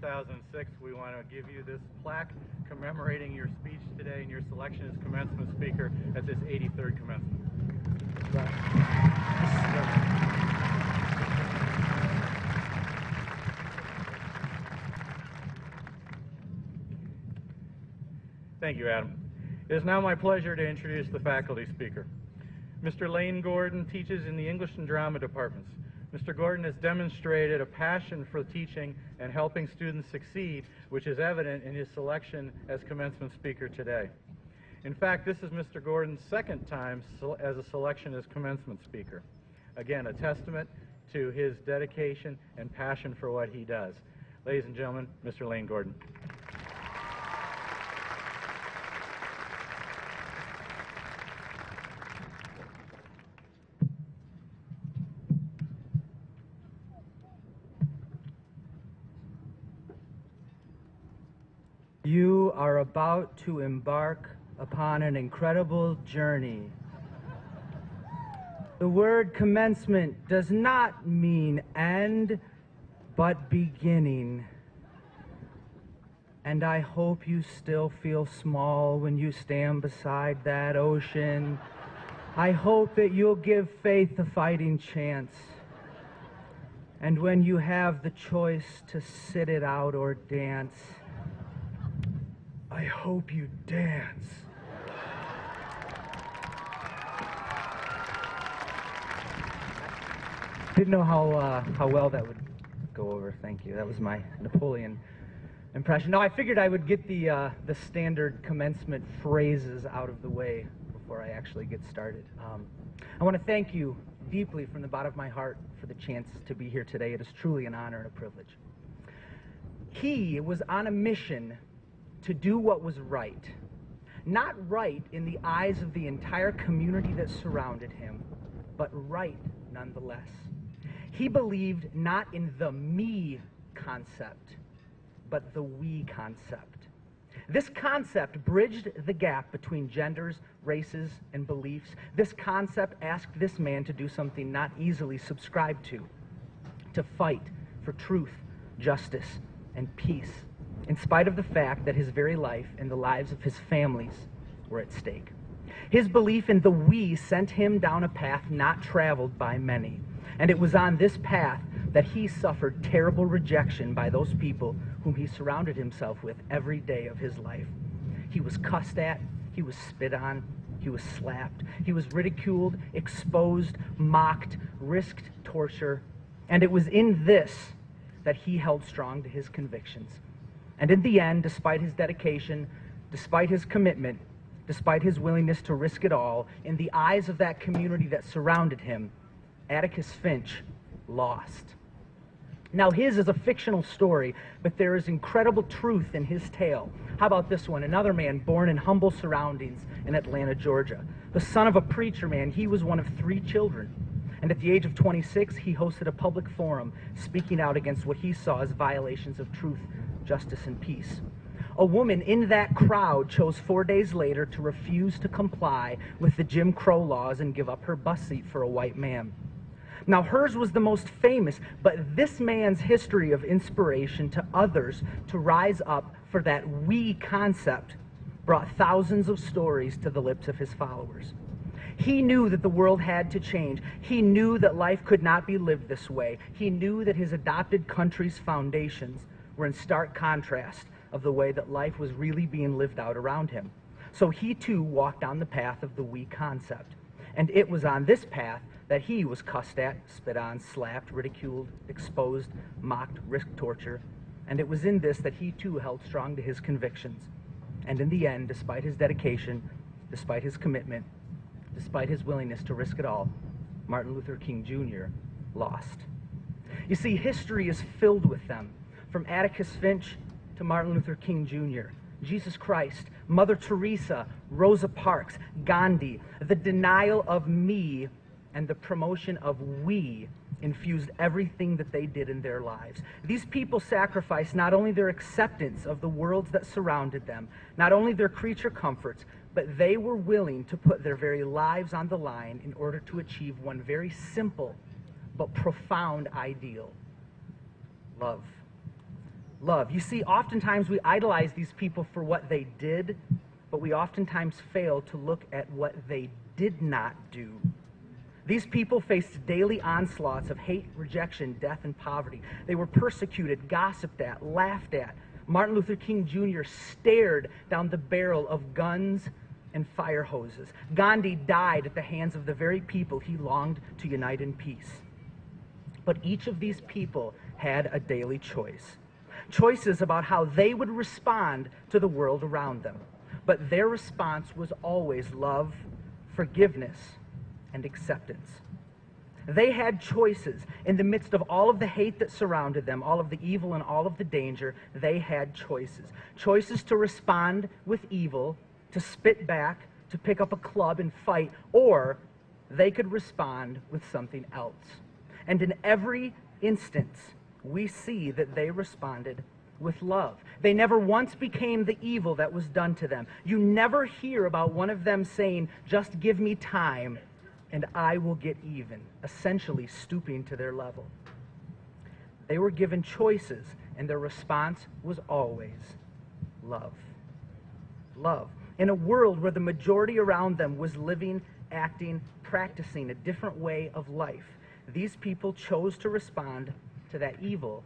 2006, we want to give you this plaque commemorating your speech today and your selection as commencement speaker at this 83rd commencement. Thank you, Adam. It is now my pleasure to introduce the faculty speaker. Mr. Lane Gordon teaches in the English and Drama departments. Mr. Gordon has demonstrated a passion for teaching and helping students succeed, which is evident in his selection as commencement speaker today. In fact, this is Mr. Gordon's second time as a selection as commencement speaker. Again, a testament to his dedication and passion for what he does. Ladies and gentlemen, Mr. Lane Gordon. You are about to embark upon an incredible journey. The word commencement does not mean end, but beginning. And I hope you still feel small when you stand beside that ocean. I hope that you'll give faith a fighting chance. And when you have the choice to sit it out or dance, I hope you dance. Didn't know how well that would go over. Thank you. That was my Napoleon impression. No, I figured I would get the standard commencement phrases out of the way before I actually get started. I want to thank you deeply from the bottom of my heart for the chance to be here today. It is truly an honor and a privilege. He was on a mission to do what was right. Not right in the eyes of the entire community that surrounded him, but right nonetheless. He believed not in the me concept, but the we concept. This concept bridged the gap between genders, races, and beliefs. This concept asked this man to do something not easily subscribed to fight for truth, justice, and peace, in spite of the fact that his very life and the lives of his families were at stake. His belief in the we sent him down a path not traveled by many, and it was on this path that he suffered terrible rejection by those people whom he surrounded himself with every day of his life. He was cussed at, he was spit on, he was slapped, he was ridiculed, exposed, mocked, risked torture, and it was in this that he held strong to his convictions. And in the end, despite his dedication, despite his commitment, despite his willingness to risk it all, in the eyes of that community that surrounded him, Atticus Finch lost. Now, his is a fictional story, but there is incredible truth in his tale. How about this one? Another man born in humble surroundings in Atlanta, Georgia. The son of a preacher man, he was one of 3 children. And at the age of 26, he hosted a public forum speaking out against what he saw as violations of truth, justice, and peace. A woman in that crowd chose 4 days later to refuse to comply with the Jim Crow laws and give up her bus seat for a white man. Now, hers was the most famous, but this man's history of inspiration to others to rise up for that we concept brought thousands of stories to the lips of his followers. He knew that the world had to change. He knew that life could not be lived this way. He knew that his adopted country's foundations were in stark contrast of the way that life was really being lived out around him. So he too walked down the path of the we concept. And it was on this path that he was cussed at, spit on, slapped, ridiculed, exposed, mocked, risked torture. And it was in this that he too held strong to his convictions. And in the end, despite his dedication, despite his commitment, despite his willingness to risk it all, Martin Luther King Jr. lost. You see, history is filled with them. From Atticus Finch to Martin Luther King Jr., Jesus Christ, Mother Teresa, Rosa Parks, Gandhi. The denial of me and the promotion of we infused everything that they did in their lives. These people sacrificed not only their acceptance of the worlds that surrounded them, not only their creature comforts, but they were willing to put their very lives on the line in order to achieve one very simple but profound ideal: love. love. You see, oftentimes we idolize these people for what they did, but we oftentimes fail to look at what they did not do. These people faced daily onslaughts of hate, rejection, death, and poverty. They were persecuted, gossiped at, laughed at. Martin Luther King Jr. stared down the barrel of guns and fire hoses. Gandhi died at the hands of the very people he longed to unite in peace. But each of these people had a daily choice. Choices about how they would respond to the world around them. But their response was always love, forgiveness, and acceptance. They had choices. In the midst of all of the hate that surrounded them, all of the evil and all of the danger, they had choices. Choices to respond with evil, to spit back, to pick up a club and fight, or they could respond with something else. And in every instance, we see that they responded with love. They never once became the evil that was done to them. You never hear about one of them saying, "Just give me time and I will get even," essentially stooping to their level. They were given choices, and their response was always love. Love. In a world where the majority around them was living, acting, practicing a different way of life, these people chose to respond to that evil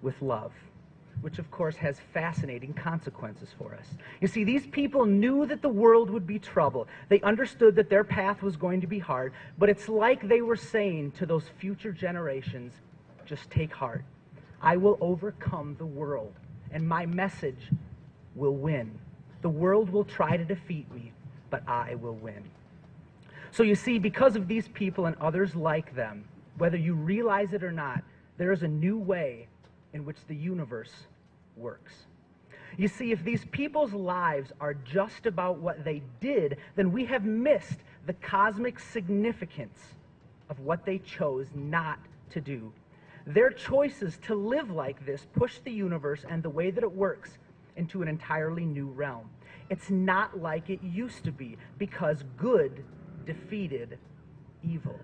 with love, which of course has fascinating consequences for us. You see, these people knew that the world would be trouble. They understood that their path was going to be hard, but it's like they were saying to those future generations, just take heart. I will overcome the world, and my message will win. The world will try to defeat me, but I will win. So you see, because of these people and others like them, whether you realize it or not, there is a new way in which the universe works. You see, if these people's lives are just about what they did, then we have missed the cosmic significance of what they chose not to do. Their choices to live like this push the universe and the way that it works into an entirely new realm. It's not like it used to be, because good defeated evil.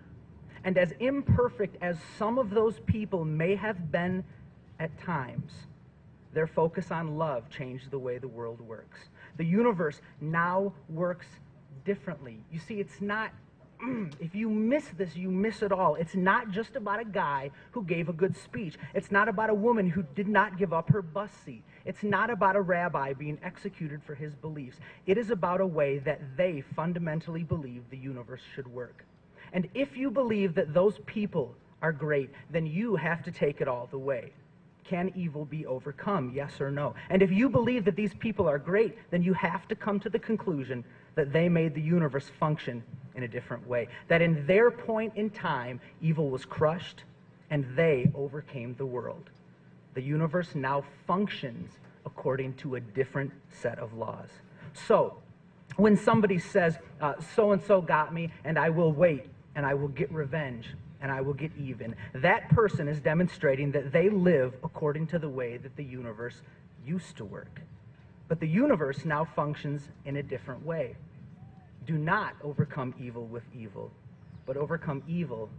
And as imperfect as some of those people may have been at times, their focus on love changed the way the world works. The universe now works differently. You see, it's not, if you miss this, you miss it all. It's not just about a guy who gave a good speech. It's not about a woman who did not give up her bus seat. It's not about a rabbi being executed for his beliefs. It is about a way that they fundamentally believe the universe should work. And if you believe that those people are great, then you have to take it all the way. Can evil be overcome? Yes or no? And if you believe that these people are great, then you have to come to the conclusion that they made the universe function in a different way. That in their point in time, evil was crushed and they overcame the world. The universe now functions according to a different set of laws. So, when somebody says, so-and-so got me, and I will wait, and I will get revenge, and I will get even, that person is demonstrating that they live according to the way that the universe used to work. But the universe now functions in a different way. Do not overcome evil with evil, but overcome evil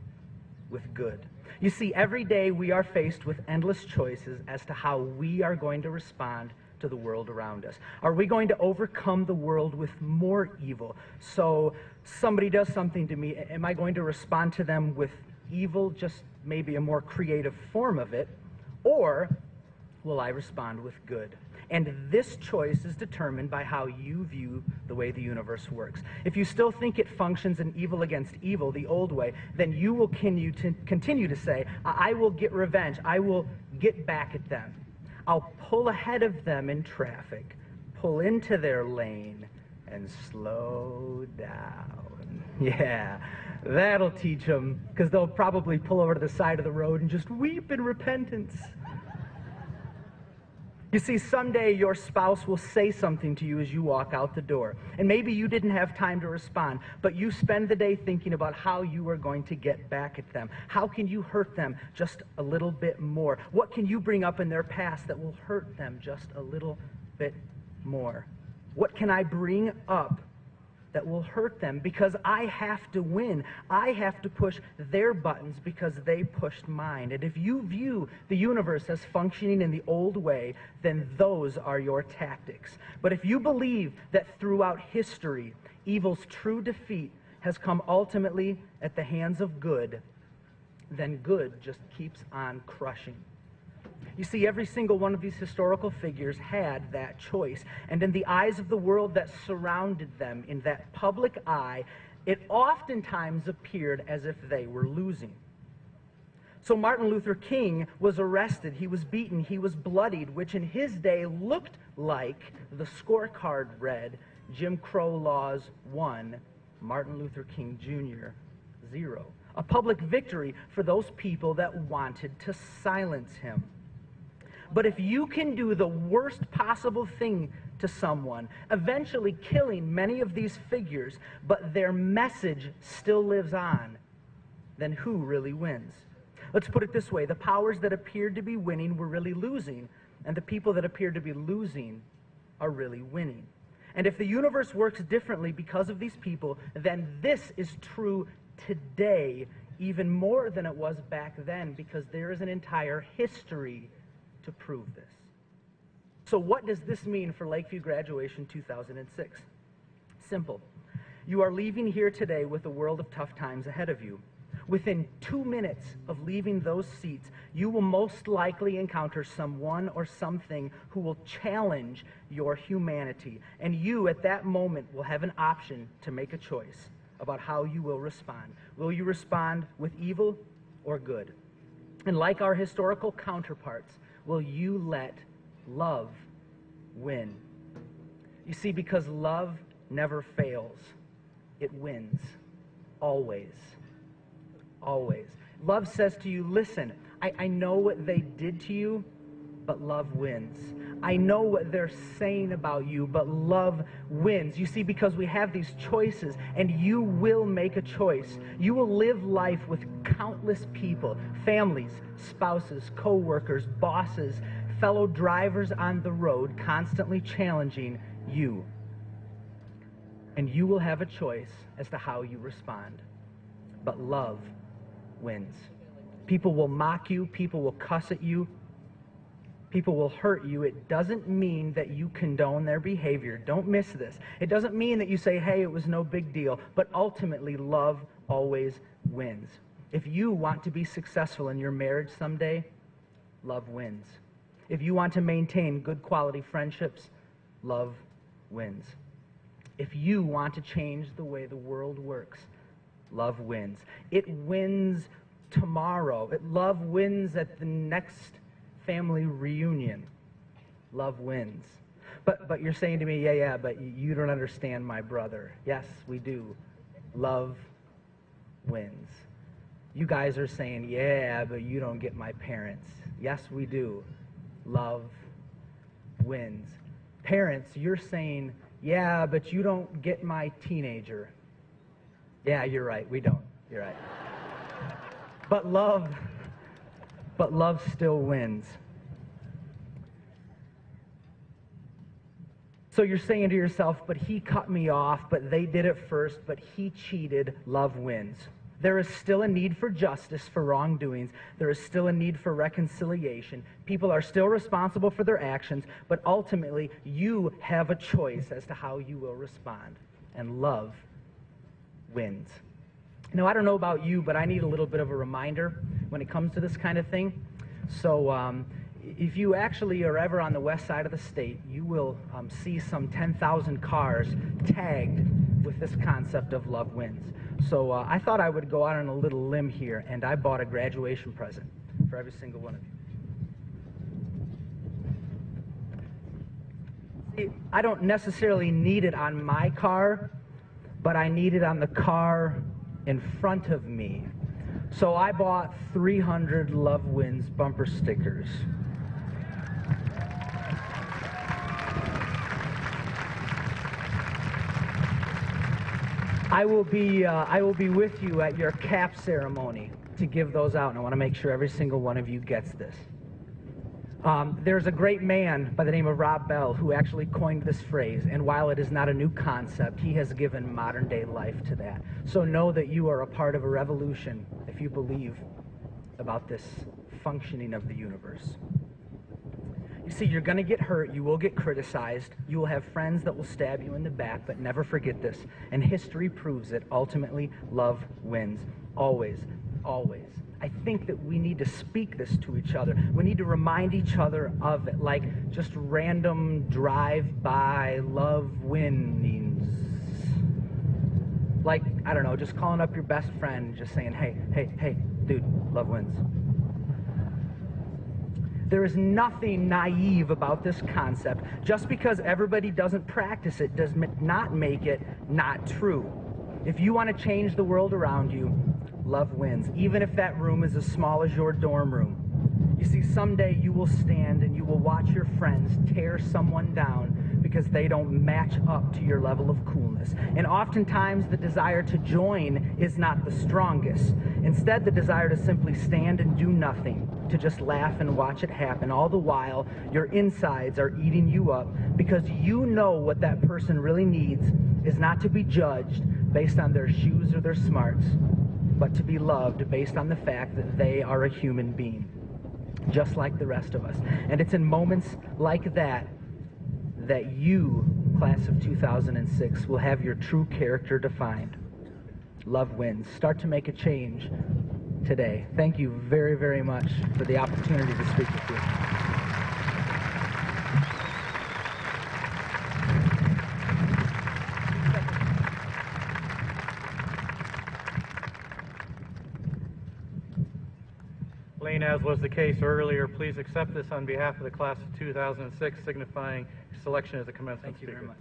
with good. You see, every day we are faced with endless choices as to how we are going to respond to the world around us. Are we going to overcome the world with more evil? So somebody does something to me, am I going to respond to them with evil, just maybe a more creative form of it? Or will I respond with good? And this choice is determined by how you view the way the universe works. If you still think it functions in evil against evil, the old way, then you will continue to say, I will get revenge. I will get back at them. I'll pull ahead of them in traffic, pull into their lane, and slow down. Yeah, that'll teach them, because they'll probably pull over to the side of the road and just weep in repentance. You see, someday your spouse will say something to you as you walk out the door. And maybe you didn't have time to respond, but you spend the day thinking about how you are going to get back at them. How can you hurt them just a little bit more? What can you bring up in their past that will hurt them just a little bit more? What can I bring up that will hurt them because I have to win. I have to push their buttons because they pushed mine. And if you view the universe as functioning in the old way, then those are your tactics. But if you believe that throughout history, evil's true defeat has come ultimately at the hands of good, then good just keeps on crushing. You see, every single one of these historical figures had that choice. And in the eyes of the world that surrounded them, in that public eye, it oftentimes appeared as if they were losing. So Martin Luther King was arrested, he was beaten, he was bloodied, which in his day looked like the scorecard read, Jim Crow laws 1, Martin Luther King Jr. 0. A public victory for those people that wanted to silence him. But if you can do the worst possible thing to someone, eventually killing many of these figures, but their message still lives on, then who really wins? Let's put it this way. The powers that appeared to be winning were really losing, and the people that appeared to be losing are really winning. And if the universe works differently because of these people, then this is true today, even more than it was back then, because there is an entire history to prove this. So what does this mean for Lakeview graduation 2006? Simple. You are leaving here today with a world of tough times ahead of you. Within 2 minutes of leaving those seats, you will most likely encounter someone or something who will challenge your humanity. And you, at that moment, will have an option to make a choice about how you will respond. Will you respond with evil or good? And like our historical counterparts, will you let love win? You see, because love never fails, it wins. Always. Always. Love says to you, listen, I know what they did to you, but love wins. I know what they're saying about you, but love wins. You see, because we have these choices, and you will make a choice. You will live life with countless people, families, spouses, co-workers, bosses, fellow drivers on the road, constantly challenging you. And you will have a choice as to how you respond. But love wins. People will mock you. People will cuss at you. People will hurt you. It doesn't mean that you condone their behavior. Don't miss this. It doesn't mean that you say, hey, it was no big deal. But ultimately, love always wins. If you want to be successful in your marriage someday, love wins. If you want to maintain good quality friendships, love wins. If you want to change the way the world works, love wins. It wins tomorrow. Love wins at the next family reunion. Love wins. But you're saying to me, yeah, but you don't understand my brother. Yes, we do. Love wins. You guys are saying, yeah, but you don't get my parents. Yes, we do. Love wins. Parents, you're saying, yeah, but you don't get my teenager. Yeah, you're right. We don't. You're right. But love still wins. So you're saying to yourself, but he cut me off, but they did it first, but he cheated. Love wins. There is still a need for justice for wrongdoings. There is still a need for reconciliation. People are still responsible for their actions, but ultimately you have a choice as to how you will respond. And love wins. Now, I don't know about you, but I need a little bit of a reminder when it comes to this kind of thing. So if you actually are ever on the west side of the state, you will see some 10,000 cars tagged with this concept of love wins. So I thought I would go out on a little limb here, and I bought a graduation present for every single one of you. See, I don't necessarily need it on my car, but I need it on the car in front of me. So I bought 300 Love Wins bumper stickers. I will be with you at your cap ceremony to give those out, and I want to make sure every single one of you gets this. There's a great man by the name of Rob Bell who actually coined this phrase, and while it is not a new concept, he has given modern-day life to that. So know that you are a part of a revolution if you believe about this functioning of the universe. You see, you're going to get hurt, you will get criticized, you will have friends that will stab you in the back, but never forget this, and history proves it. Ultimately, love wins. Always, always. I think that we need to speak this to each other. We need to remind each other of it, like just random drive-by love winnings. Like, I don't know, just calling up your best friend, just saying, hey, dude, love wins. There is nothing naive about this concept. Just because everybody doesn't practice it does not make it not true. If you want to change the world around you, love wins, even if that room is as small as your dorm room. You see, someday you will stand and you will watch your friends tear someone down because they don't match up to your level of coolness. And oftentimes the desire to join is not the strongest. Instead, the desire to simply stand and do nothing, to just laugh and watch it happen, all the while your insides are eating you up because you know what that person really needs is not to be judged based on their shoes or their smarts, but to be loved based on the fact that they are a human being, just like the rest of us. And it's in moments like that that you, class of 2006, will have your true character defined. Love wins. Start to make a change today. Thank you very, very much for the opportunity to speak with you. Lane, as was the case earlier, please accept this on behalf of the class of 2006, signifying selection as a commencement speaker. Thank you very much.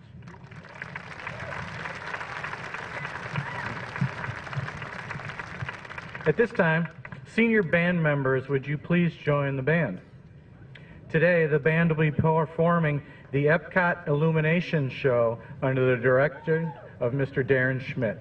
At this time, senior band members, would you please join the band? Today, the band will be performing the Epcot Illumination Show under the direction of Mr. Darren Schmidt.